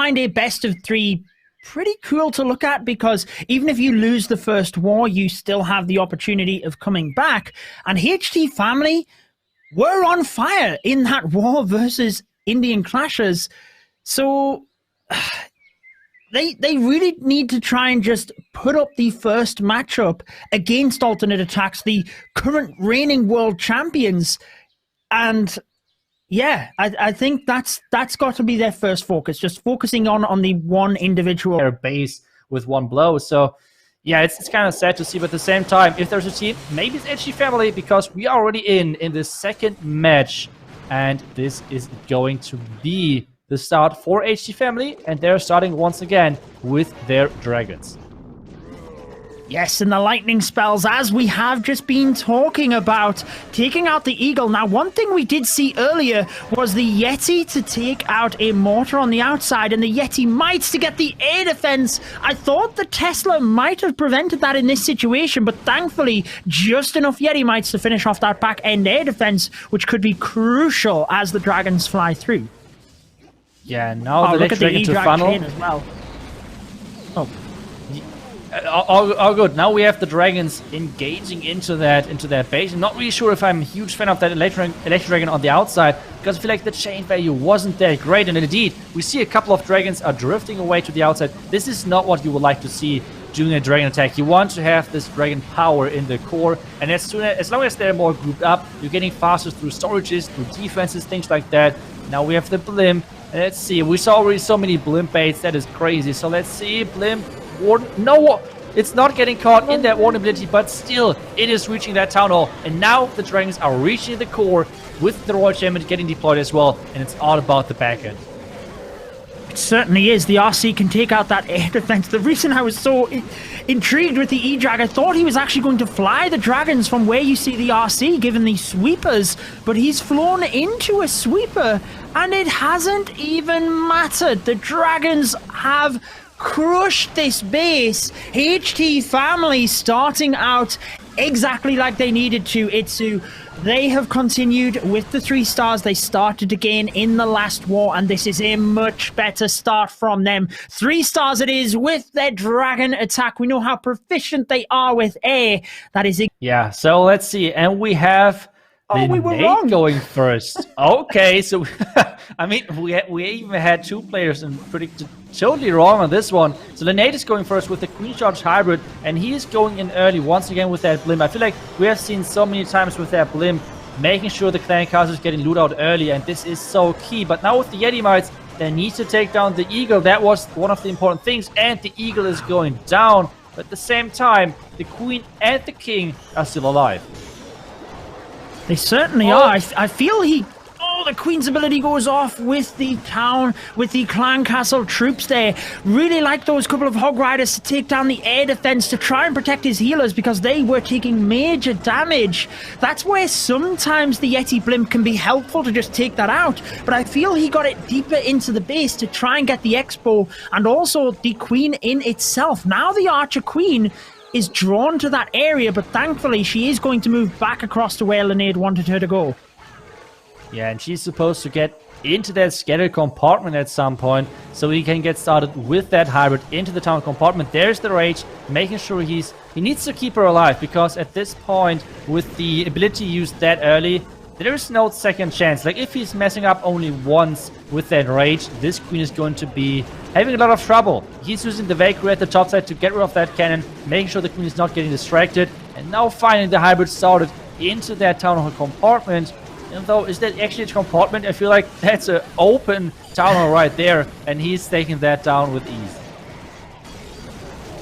find a best of 3 pretty cool to look at, because even if you lose the first war, you still have the opportunity of coming back. And HT Family were on fire in that war versus Indian Clashers. So they really need to try and just put up the first matchup against ATN.aTTax, the current reigning world champions. And yeah, I think that's got to be their first focus, just focusing on the one individual their base with one blow. So yeah, it's kind of sad to see, but at the same time, if there's a team, maybe it's HT Family, because we are already in the second match, and this is going to be the start for HT Family, and they're starting once again with their dragons. Yes, and the lightning spells, as we have just been talking about, taking out the Eagle. Now, one thing we did see earlier was the Yeti to take out a mortar on the outside, and the Yeti mites to get the air defense. I thought the Tesla might have prevented that in this situation, but thankfully, just enough Yeti mites to finish off that back end air defense, which could be crucial as the dragons fly through. Yeah, now the next dragon to funnel as well. Oh. All good. Now we have the dragons engaging into that base. I'm not really sure if I'm a huge fan of that electric dragon on the outside, because I feel like the chain value wasn't that great. And indeed, we see a couple of dragons are drifting away to the outside. This is not what you would like to see during a dragon attack. You want to have this dragon power in the core, and as long as they're more grouped up, you're getting faster through storages, through defenses, things like that. Now we have the blimp. Let's see. We saw already so many blimp baits. That is crazy. So let's see. Blimp. Warden. No, it's not getting caught in that warden ability, but still, it is reaching that town hall. And now the dragons are reaching the core with the Royal Champion getting deployed as well. And it's all about the back end. It certainly is. The RC can take out that air defense. The reason I was so intrigued with the E-Drag, I thought he was actually going to fly the dragons from where you see the RC, given the sweepers, but he's flown into a sweeper, and it hasn't even mattered. The dragons have crushed this base. HT Family starting out exactly like they needed to, Itsu. They have continued with the 3 stars they started again in the last war, and this is a much better start from them. 3 stars it is with their dragon attack. We know how proficient they are with air. That is it. Yeah, so let's see. And we have we were Nate wrong. Going first. Okay, so I mean, we even had 2 players and predicted totally wrong on this one. So the Nate is going first with the Queen Charge Hybrid, and he is going in early once again with that blimp. I feel like we have seen so many times with that blimp, making sure the clan castle is getting loot out early, and this is so key. But now with the Yeti mites, they need to take down the Eagle. That was one of the important things, and the Eagle is going down. But at the same time, the Queen and the King are still alive. They certainly are. I feel he... Oh, the Queen's ability goes off with the town, with the clan castle troops there. Really like those couple of Hog Riders to take down the air defense to try and protect his healers, because they were taking major damage. That's where sometimes the Yeti blimp can be helpful to just take that out. But I feel he got it deeper into the base to try and get the Expo and also the Queen in itself. Now the Archer Queen is drawn to that area, but thankfully she is going to move back across to where Linnaeus wanted her to go. Yeah, and she's supposed to get into that scattered compartment at some point, so he can get started with that hybrid into the town compartment. There's the Rage, making sure he needs to keep her alive, because at this point, with the ability used that early, there is no second chance. Like, if he's messing up only once with that Rage, this Queen is going to be having a lot of trouble. He's using the Valkyrie at the top side to get rid of that cannon, making sure the Queen is not getting distracted, and now finally the hybrid started into that town hall compartment. And though, is that actually a compartment? I feel like that's an open town hall right there, and he's taking that down with ease.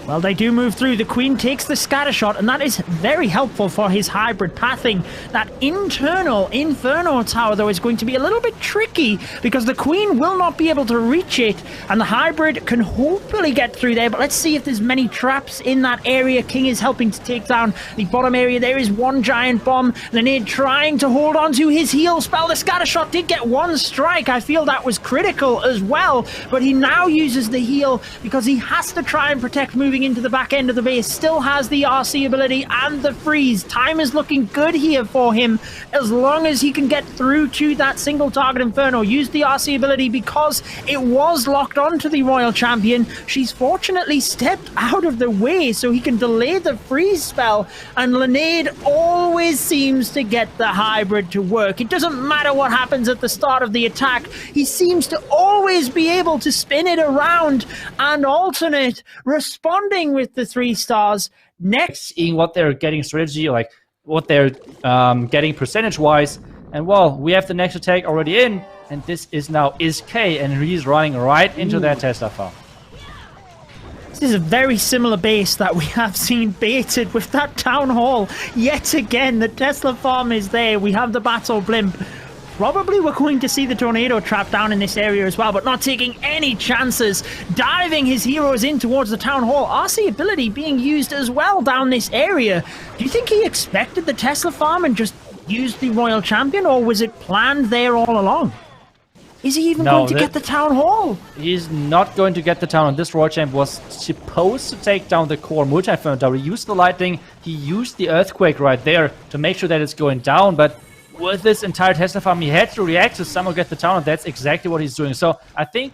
Well, they do move through. The Queen takes the scatter shot, and that is very helpful for his hybrid pathing. That internal Inferno Tower, though, is going to be a little bit tricky because the Queen will not be able to reach it, and the hybrid can hopefully get through there. But let's see if there's many traps in that area. King is helping to take down the bottom area. There is one giant bomb. Linnaeus trying to hold on to his heal spell. The scatter shot did get one strike. I feel that was critical as well, but he now uses the heal because he has to try and protect moving moving into the back end of the base, still has the RC ability and the freeze. Time is looking good here for him as long as he can get through to that single target Inferno. Use the RC ability because it was locked onto the Royal Champion. She's fortunately stepped out of the way so he can delay the freeze spell, and Linnaeus always seems to get the hybrid to work. It doesn't matter what happens at the start of the attack, he seems to always be able to spin it around and alternate, responding with the 3 stars. Next, Seeing what they're getting strategy, like what they're getting percentage-wise. And well, we have the next attack already in, and this is now K, and he's running right into that Tesla farm. this is a very similar base that we have seen baited with that town hall. Yet again, the Tesla farm is there. We have the battle blimp. Probably we're going to see the tornado trap down in this area as well, but not taking any chances. Diving his heroes in towards the town hall. RC ability being used as well down this area. Do you think he expected the Tesla farm and just used the Royal Champion, or was it planned there all along? Is he even going to get the town hall? He's not going to get the town, and this Royal Champ was supposed to take down the core multi-inferno tower. He used the lightning, he used the earthquake right there to make sure that it's going down, but with this entire Tesla farm, he had to react to somehow get the town, and that's exactly what he's doing. So I think,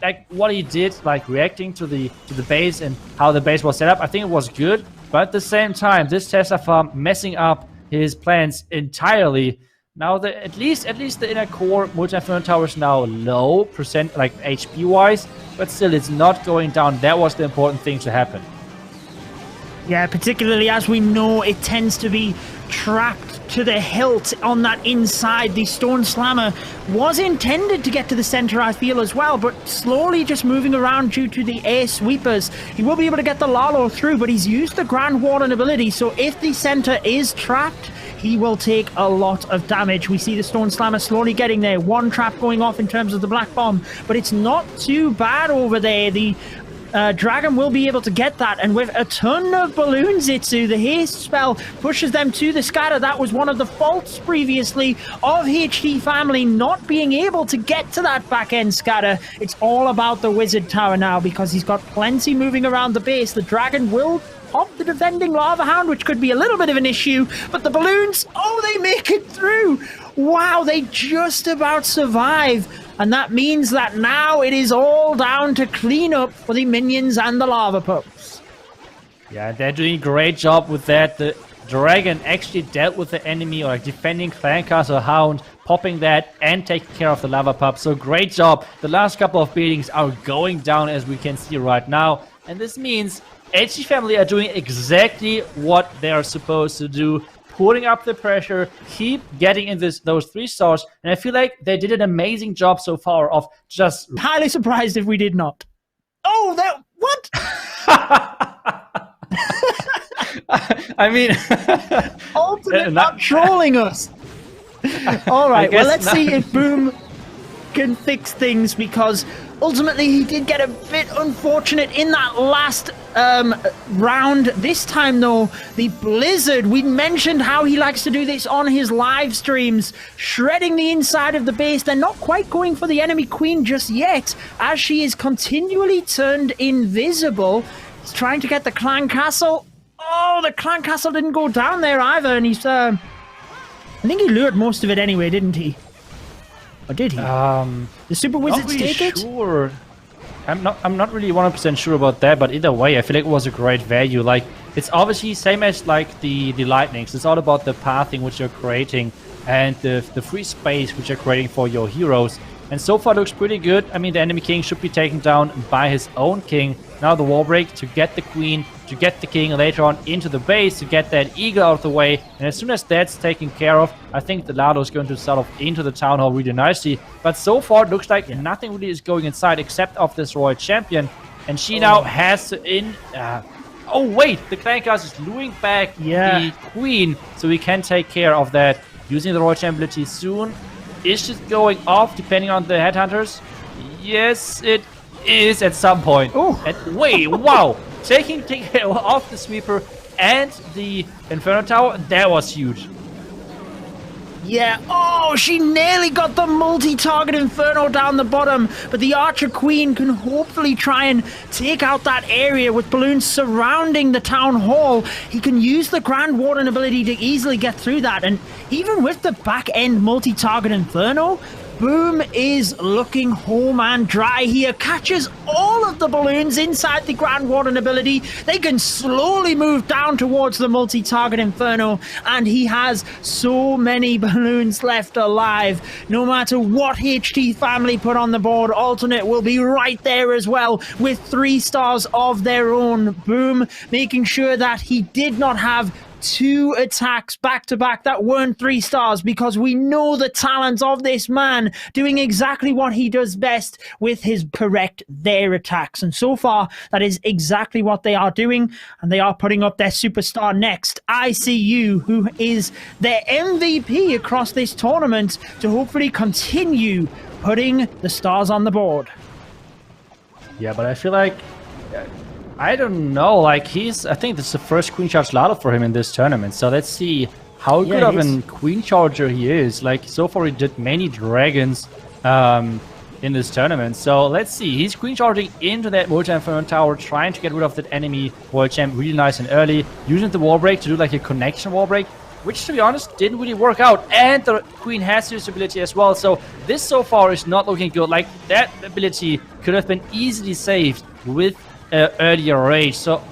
like, what he did, like reacting to the base and how the base was set up, I think it was good. But at the same time, this Tesla farm messing up his plans entirely. Now, at least the inner core multi-inferno tower is now low percent, like HP wise, but still it's not going down. That was the important thing to happen. Yeah, particularly as we know, it tends to be trapped to the hilt on that inside. The Stone Slammer was intended to get to the center, I feel, as well, but slowly just moving around due to the air sweepers. He will be able to get the Lalo through, but he's used the Grand Warden ability, so if the center is trapped, he will take a lot of damage. We see the Stone Slammer slowly getting there. One trap going off in terms of the Black Bomb, but it's not too bad over there. The Dragon will be able to get that, and with a ton of balloons, the haste spell pushes them to the scatter. That was one of the faults previously of HT Family not being able to get to that back end scatter. It's all about the Wizard Tower now because he's got plenty moving around the base. The Dragon will pop the defending Lava Hound, which could be a little bit of an issue, but the balloons, oh, they make it through. Wow, they just about survive. And that means that now it is all down to clean up for the minions and the lava pups. Yeah, they're doing a great job with that. The Dragon actually dealt with the enemy, or like defending Clancaster Hound, popping that and taking care of the lava pup. So great job. The last couple of beatings are going down, as we can see right now. And this means HT Family are doing exactly what they are supposed to do. Putting up the pressure, keep getting in those 3 stars, and I feel like they did an amazing job so far of just... Highly surprised if we did not. Oh, that... What? I mean... Ultimate not trolling us. Alright, well, let's see if Boom can fix things, because ultimately he did get a bit unfortunate in that last round. This time, though, the Blizzard, we mentioned how he likes to do this on his live streams, shredding the inside of the base. They're not quite going for the enemy queen just yet, as she is continually turned invisible. He's trying to get the Clan Castle. Oh, the Clan Castle didn't go down there either, and he's I think he lured most of it anyway, didn't he? Or did he? The Super Wizards really take it? Sure. I'm not really 100% sure about that, but either way, I feel like it was a great value. Like, it's obviously same as like the lightnings. It's all about the pathing which you're creating and the free space which you're creating for your heroes. And so far looks pretty good. I mean, the enemy king should be taken down by his own king. Now the wall break to get the queen, to get the king later on into the base, to get that eagle out of the way. And as soon as that's taken care of, I think the Lado is going to settle off into the town hall really nicely. But so far it looks like nothing really is going inside except of this Royal Champion. And she now has to oh wait, the Clankas is luring back the queen, so we can take care of that using the Royal Champion ability soon. Is it going off depending on the headhunters? Yes, it is at some point. Oh, wait, wow! Taking off the sweeper and the Inferno Tower, that was huge. Yeah, oh, she nearly got the multi-target Inferno down the bottom, but the Archer Queen can hopefully try and take out that area with balloons surrounding the Town Hall. He can use the Grand Warden ability to easily get through that, and even with the back-end multi-target Inferno, Boom is looking home and dry here. Catches all of the balloons inside the Grand Warden ability. They can slowly move down towards the multi-target Inferno, and he has so many balloons left alive. No matter what HT family put on the board, Alternate will be right there as well with 3 stars of their own. Boom making sure that he did not have 2 attacks back-to-back that weren't 3 stars, because we know the talents of this man doing exactly what he does best with his correct there attacks. And so far, that is exactly what they are doing, and they are putting up their superstar next, ICU, who is their MVP across this tournament, to hopefully continue putting the stars on the board. Yeah, but I feel like... I don't know, like I think this is the first Queen Charge Lalo for him in this tournament, so let's see how good of a Queen Charger he is. Like, so far he did many Dragons in this tournament, so let's see. He's Queen Charging into that multi-inferno tower, trying to get rid of that enemy world champ really nice and early, using the wall break to do like a connection wall break, which, to be honest, didn't really work out, and the Queen has this ability as well, so this so far is not looking good. Like, that ability could have been easily saved with earlier rage, so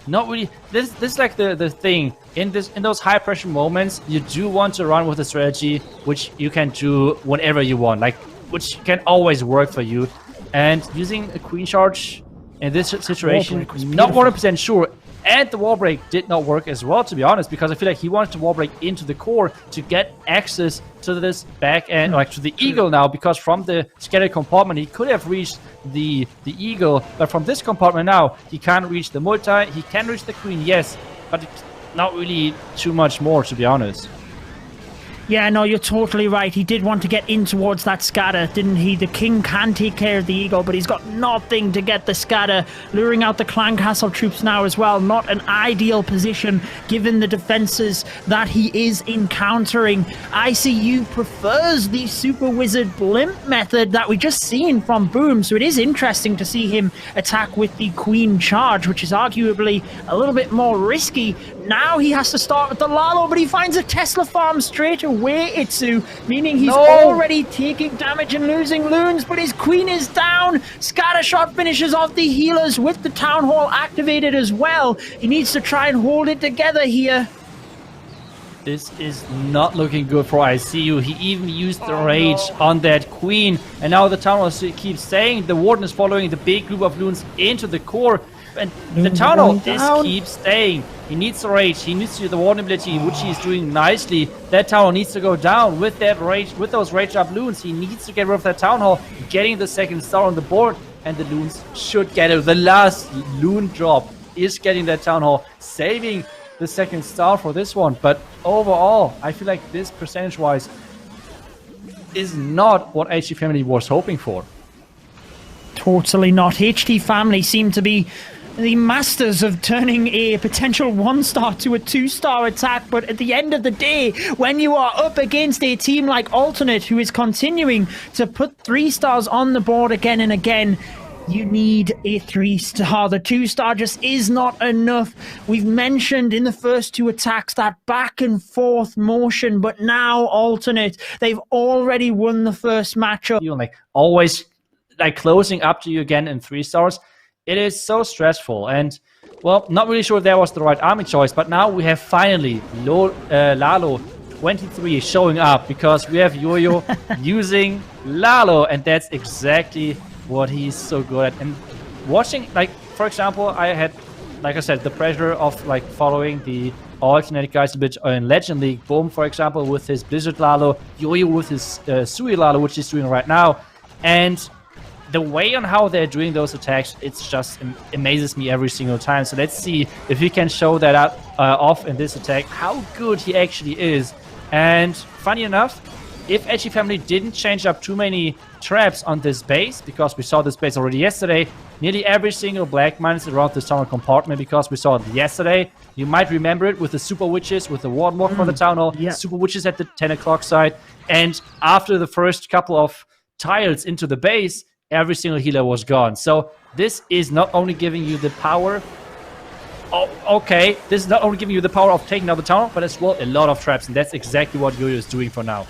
not really. This is like the thing in those high pressure moments. You do want to run with a strategy which you can do whenever you want, like which can always work for you. And using a Queen Charge in this situation, not 100% sure. And the wall break did not work as well, to be honest, because I feel like he wanted to wall break into the core to get access to this back end, like to the Eagle now, because from the scattered compartment he could have reached the Eagle, but from this compartment now he can't reach the multi. He can reach the Queen, yes, but it's not really too much more, to be honest. Yeah, no, you're totally right. He did want to get in towards that scatter, didn't he? The King can take care of the Eagle, but he's got nothing to get the scatter. Luring out the Clan Castle troops now as well. Not an ideal position, given the defenses that he is encountering. ICU prefers the Super Wizard Blimp method that we just seen from Boom, so it is interesting to see him attack with the Queen Charge, which is arguably a little bit more risky. Now he has to start with the Lalo, but he finds a Tesla farm straight away, Itsu, meaning he's already taking damage and losing loons, but his Queen is down. Scattershot finishes off the healers with the Town Hall activated as well. He needs to try and hold it together here. This is not looking good for ICU. He even used the rage on that Queen, and now the Town Hall keeps saying the Warden is following the big group of loons into the core. And the Town Hall just keeps staying. He needs the rage. He needs to do the Warden ability, which he's doing nicely. That Town Hall needs to go down with that rage, with those rage up loons. He needs to get rid of that Town Hall, getting the second star on the board, and the loons should get it. The last loon drop is getting that Town Hall, saving the second star for this one. But overall, I feel like this percentage-wise is not what HT Family was hoping for. Totally not. HT Family seem to be the masters of turning a potential 1-star to a 2-star attack, but at the end of the day, when you are up against a team like Alternate, who is continuing to put 3 stars on the board again and again, you need a 3-star. The 2-star just is not enough. We've mentioned in the first 2 attacks that back and forth motion, but now Alternate, they've already won the first matchup. You like always like closing up to you again in 3 stars. It is so stressful, and well, not really sure if that was the right army choice, but now we have finally Lalo 23 showing up, because we have Yo-Yo using Lalo, and that's exactly what he's so good at. And watching, like, for example, I had, like I said, the pressure of like following the alternate guys a bit in Legend League. Boom, for example, with his Blizzard Lalo, Yo-Yo with his Sui Lalo, which he's doing right now, and the way on how they're doing those attacks, it's just amazes me every single time. So let's see if he can show that up off in this attack, how good he actually is. And funny enough, if HT Family didn't change up too many traps on this base, because we saw this base already yesterday, nearly every single black mine is around this tunnel compartment because we saw it yesterday. You might remember it with the super witches, with the warlock for the town hall, yeah. super witches at the 10 o'clock side. And after the first couple of tiles into the base, every single healer was gone. So this is not only giving you the power. Oh, okay. This is not only giving you the power of taking out the town, but as well a lot of traps, and that's exactly what Yo-Yo is doing for now.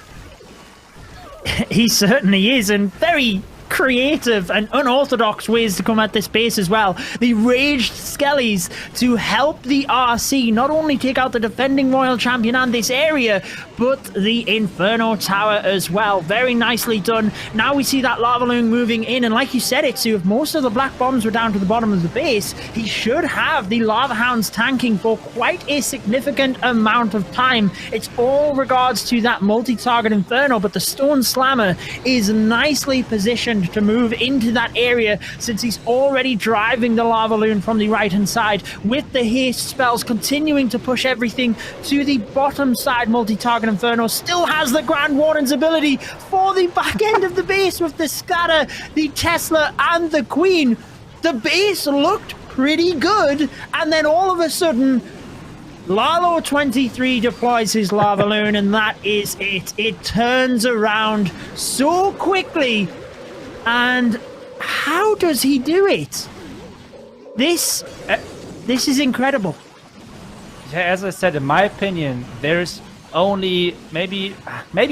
He certainly is, and very creative and unorthodox ways to come at this base as well. The raged skellies to help the RC not only take out the defending royal champion and this area, but the Inferno Tower as well. Very nicely done. Now we see that lava loon moving in, and like you said, Itsu, if most of the black bombs were down to the bottom of the base, he should have the lava hounds tanking for quite a significant amount of time. It's all regards to that multi-target Inferno, but the Stone Slammer is nicely positioned to move into that area since he's already driving the lava loon from the right hand side with the haste spells, continuing to push everything to the bottom side. Multi-target Inferno still has the Grand Warden's ability for the back end of the base with the scatter, the Tesla and the Queen. The base looked pretty good, and then all of a sudden Lalo23 deploys his lava loon, and that is it. It turns around so quickly. And how does he do it? This is incredible. Yeah, as I said, in my opinion, there's only maybe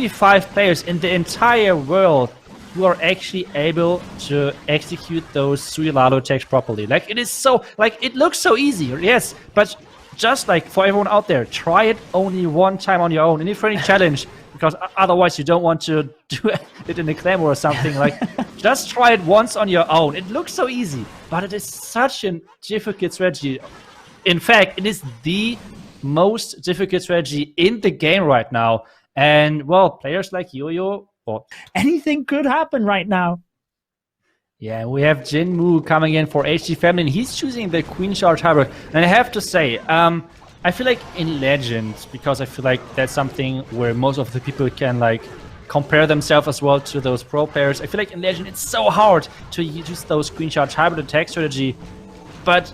5 players in the entire world who are actually able to execute those 3 Lalo attacks properly. Like, it is so, like, it looks so easy, yes, but just like for everyone out there, try it only one time on your own in a friendly challenge, because otherwise you don't want to do it in a claymore or something. Like, just try it once on your own. It looks so easy, but it is such a difficult strategy. In fact, it is the most difficult strategy in the game right now. And, well, players like Yo-Yo, well, anything could happen right now. Yeah, we have Jinmu coming in for HG Family, and he's choosing the Queen Charge Hybrid. And I have to say, I feel like in Legends, because I feel like that's something where most of the people can like compare themselves as well to those pro players. I feel like in Legend it's so hard to use those Queen Charge Hybrid attack strategy. But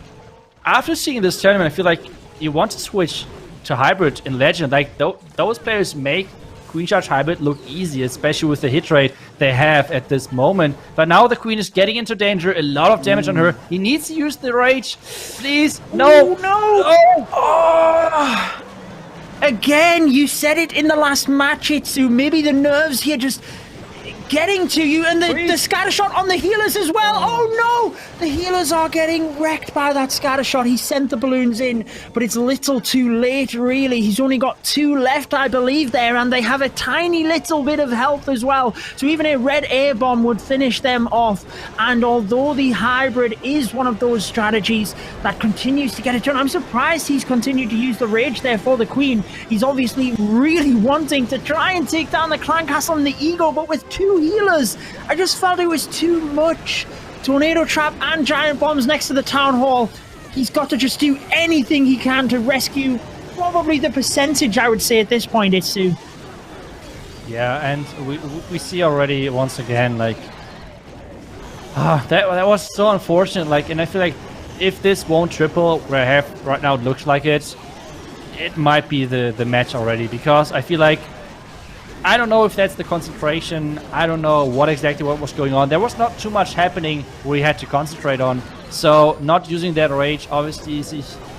after seeing this tournament, I feel like you want to switch to Hybrid in Legend. Like those players make Queen Charge Hybrid look easy, especially with the hit rate they have at this moment. But now the Queen is getting into danger, a lot of damage on her. He needs to use the Rage. Please, no, no. Oh. Again, you said it in the last match, Itsu. Maybe the nerves here just getting to you, and the scatter shot on the healers as well. Oh no! The healers are getting wrecked by that scatter shot. He sent the balloons in, but it's a little too late, really. He's only got 2 left, I believe, there, and they have a tiny little bit of health as well. So even a red air bomb would finish them off. And although the hybrid is one of those strategies that continues to get it done, I'm surprised he's continued to use the rage there for the Queen. He's obviously really wanting to try and take down the Clan Castle and the Eagle, but with 2 healers, I just felt it was too much. Tornado Trap and Giant Bombs next to the Town Hall. He's got to just do anything he can to rescue probably the percentage, I would say, at this point, Itsu. Yeah, and we see already once again, like, that was so unfortunate. Like, and I feel like if this won't triple where I have right now, it looks like it might be the match already, because I feel like, I don't know if that's the concentration. I don't know what was going on. There was not too much happening we had to concentrate on. So not using that rage obviously is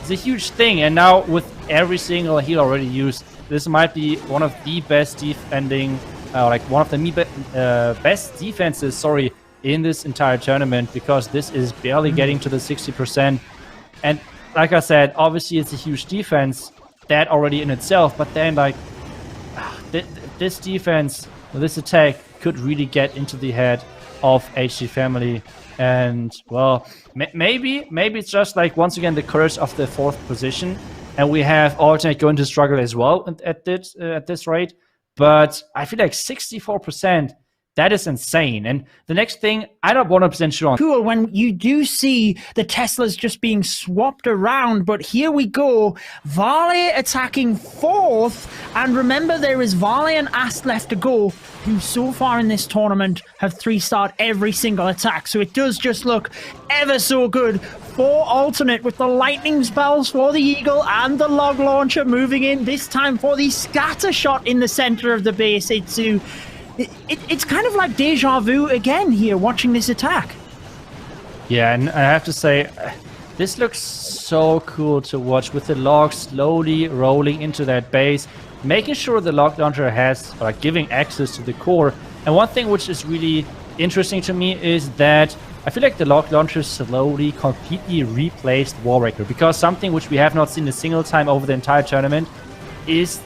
a huge thing. And now with every single heal already used, this might be one of the best defending, one of the best defenses, sorry, in this entire tournament, because this is barely getting to the 60%. And like I said, obviously it's a huge defense, that already in itself, but then like, this defense, this attack could really get into the head of HG Family. And, well, maybe it's just like, once again, the curse of the 4th position. And we have Alternate going to struggle as well at this rate. But I feel like 64%, That is insane. And the next thing, I'm not 100% sure on. Cool when you do see the Teslas just being swapped around, but here we go. Varley attacking fourth, and remember there is Varley and Ast left to go, who so far in this tournament have 3-starred every single attack, so it does just look ever so good for Alternate with the lightning spells for the Eagle and the log launcher moving in, this time for the scatter shot in the center of the base. It's kind of like deja vu again here, watching this attack. Yeah, and I have to say, this looks so cool to watch with the log slowly rolling into that base, making sure the log launcher has, giving access to the core. And one thing which is really interesting to me is that I feel like the log launcher slowly, completely replaced Warbreaker, because something which we have not seen a single time over the entire tournament is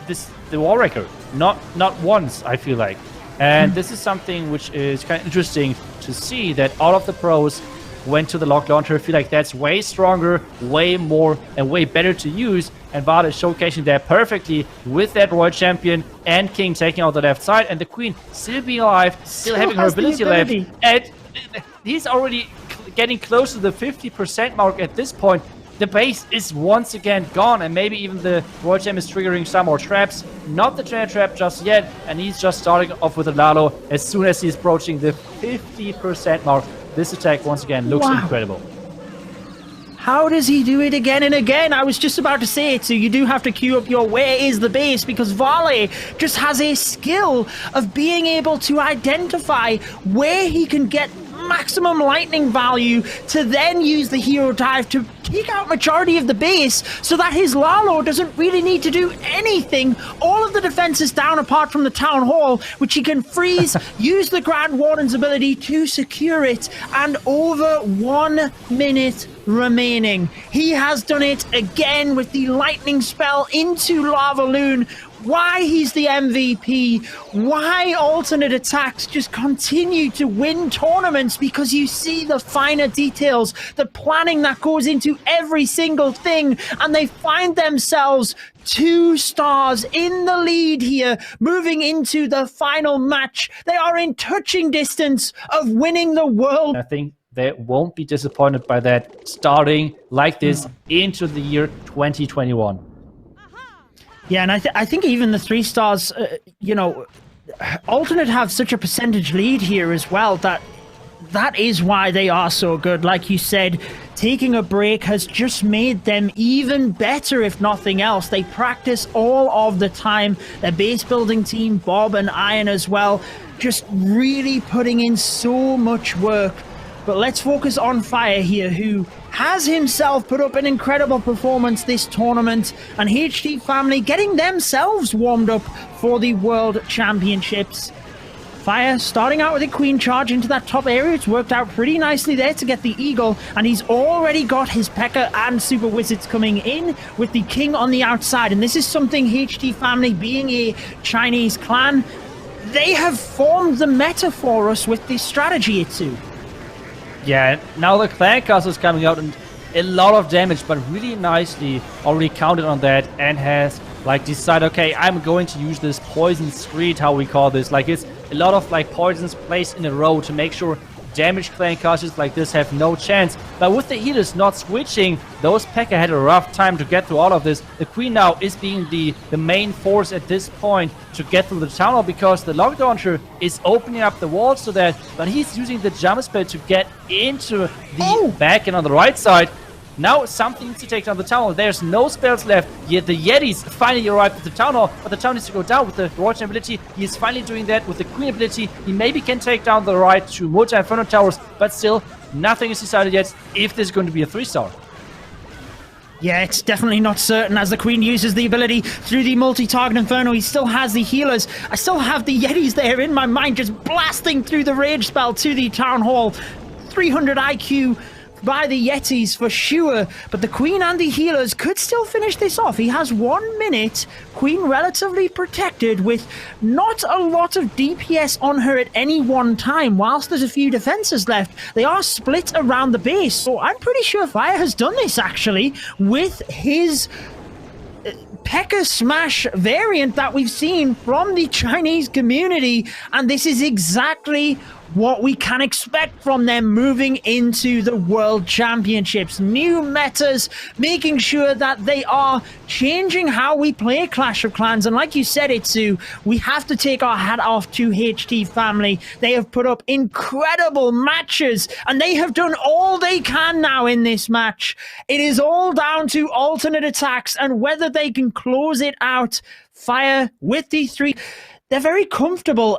the Warbreaker. Not once, I feel like. And this is something which is kind of interesting to see, that all of the pros went to the log launcher. I feel like that's way stronger, way more, and way better to use. And Vard is showcasing that perfectly with that Royal Champion and King taking out the left side, and the Queen still being alive, still having her ability left. And he's already getting close to the 50% mark at this point. The base is once again gone, and maybe even the Royal Champ is triggering some more traps. Not the Giant Trap just yet, and he's just starting off with a Lalo as soon as he's approaching the 50% mark. This attack once again looks incredible. How does he do it again and again? I was just about to say it, so you do have to queue up your where is the base, because Varley just has a skill of being able to identify where he can get maximum lightning value to then use the hero dive to take out majority of the base so that his Lalo doesn't really need to do anything. All of the defense is down apart from the town hall, which he can freeze, use the Grand Warden's ability to secure it, and over 1 minute remaining. He has done it again with the lightning spell into Lava Loon. Why he's the MVP, why ATN.aTTax just continue to win tournaments, because you see the finer details, the planning that goes into every single thing, and they find themselves 2 stars in the lead here, moving into the final match. They are in touching distance of winning the world. I think they won't be disappointed by that, starting like this into the year 2021. Yeah, and I think even the 3 stars, Alternate have such a percentage lead here as well that is why they are so good. Like you said, taking a break has just made them even better, if nothing else. They practice all of the time. Their base building team, Bob and Iron as well, just really putting in so much work. But let's focus on Fire here, who has himself put up an incredible performance this tournament, and HT Family getting themselves warmed up for the World Championships. Fire starting out with a Queen charge into that top area. It's worked out pretty nicely there to get the Eagle, and he's already got his P.E.K.K.A. and Super Wizards coming in with the King on the outside. And this is something HT Family, being a Chinese clan, they have formed the meta for us with this strategy too. Yeah, now the Clan Castle is coming out, and a lot of damage, but really nicely already counted on that, and has decided, okay, I'm going to use this poison street, how we call this. It's a lot of poisons placed in a row to make sure damaged Clan Castles like this have no chance. But with the healers not switching, those P.E.K.K.A. had a rough time to get through all of this. The Queen now is being the main force at this point to get through the tunnel, because the log launcher is opening up the walls to that, but he's using the jump spell to get into the back end on the right side. Now something needs to take down the town hall. There's no spells left, yet the Yetis finally arrived at the town hall, but the town needs to go down with the Royal Champ ability. He is finally doing that with the Queen ability. He maybe can take down the right 2 multi-inferno towers, but still, nothing is decided yet if this is going to be a 3-star. Yeah, it's definitely not certain as the Queen uses the ability through the multi-target Inferno. He still has the healers. I still have the Yetis there in my mind, just blasting through the rage spell to the Town Hall. 300 IQ by the Yetis for sure, but the Queen and the healers could still finish this off. He has 1 minute. Queen relatively protected with not a lot of DPS on her at any one time. Whilst there's a few defenses left, they are split around the base. So I'm pretty sure Fire has done this actually with his P.E.K.K.A. Smash variant that we've seen from the Chinese community, and this is exactly what we can expect from them moving into the World Championships. New metas, making sure that they are changing how we play Clash of Clans. And like you said, Itsu, we have to take our hat off to HT family. They have put up incredible matches, and they have done all they can now in this match. It is all down to alternate attacks and whether they can close it out. Fire with these three. They're very comfortable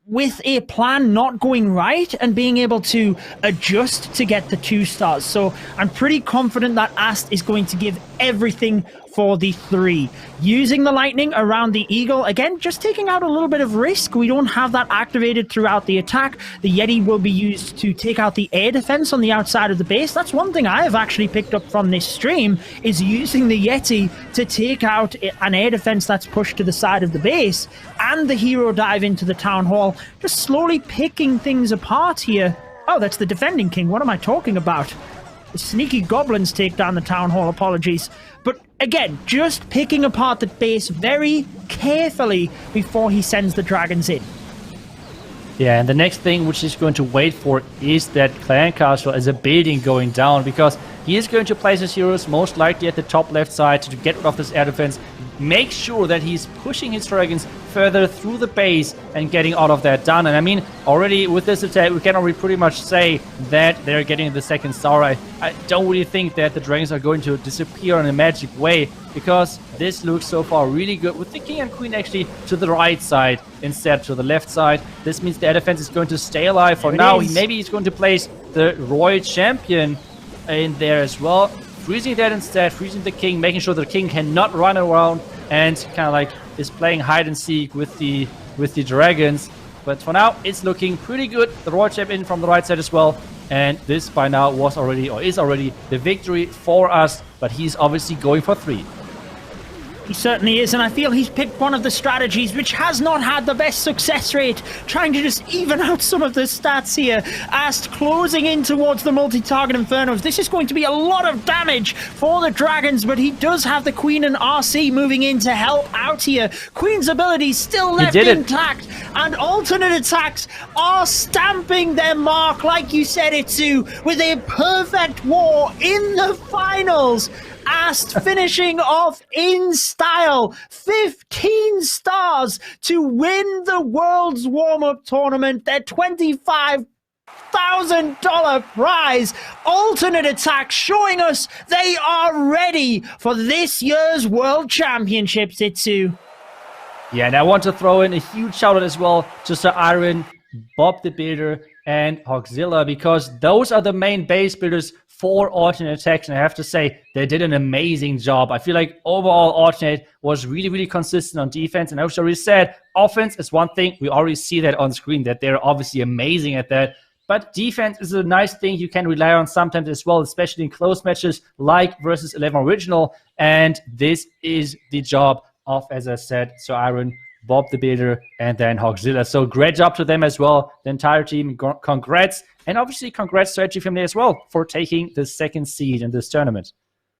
with a plan not going right and being able to adjust to get the 2 stars. So I'm pretty confident that Ast is going to give everything for the 3. Using the lightning around the eagle, again, just taking out a little bit of risk. We don't have that activated throughout the attack. The Yeti will be used to take out the air defense on the outside of the base. That's one thing I have actually picked up from this stream, is using the Yeti to take out an air defense that's pushed to the side of the base, and the hero dive into the town hall, just slowly picking things apart here. Oh, that's the defending king. What am I talking about? The sneaky goblins take down the town hall, apologies. But again, just picking apart the base very carefully before he sends the dragons in. Yeah, and the next thing which he's going to wait for is that clan castle as a building going down, because he is going to place his heroes most likely at the top left side to get rid of this air defense. Make sure that he's pushing his dragons further through the base and getting all of that done. And I mean, already with this attack, we can already pretty much say that they're getting the 2nd star. I don't really think that the dragons are going to disappear in a magic way, because this looks so far really good with the king and queen actually to the right side instead to the left side. This means the air defense is going to stay alive for now. Maybe he's going to place the royal champion in there as well, freezing that instead, freezing the king, making sure the king cannot run around and kind of like is playing hide and seek with the dragons. But for now, it's looking pretty good. The royal champion from the right side as well, and this by now was already, or is already, the victory for us. But he's obviously going for 3. He certainly is, and I feel he's picked one of the strategies which has not had the best success rate, trying to just even out some of the stats here. Ast closing in towards the multi-target Infernos. This is going to be a lot of damage for the dragons, but he does have the Queen and RC moving in to help out here. Queen's abilities still left intact, and alternate attacks are stamping their mark, like you said, Itsu, with a perfect war in the finals. Ast finishing off in style, 15 stars to win the World's Warm-Up Tournament, their $25,000 prize. Alternate attack showing us they are ready for this year's World Championships, Itsu. Yeah, and I want to throw in a huge shout out as well to Sir Iron, Bob the Builder, and Hawkzilla, because those are the main base builders for alternate attacks, and I have to say they did an amazing job. I feel like overall alternate was really, really consistent on defense, and I already said offense is one thing. We already see that on screen, that they're obviously amazing at that. But defense is a nice thing you can rely on sometimes as well, especially in close matches like versus 11 Original. And this is the job of, as I said, Sir Iron, Bob the Builder, and then Hawkzilla. So great job to them as well, the entire team. Congrats. And obviously congrats to HG Family as well for taking the 2nd seed in this tournament.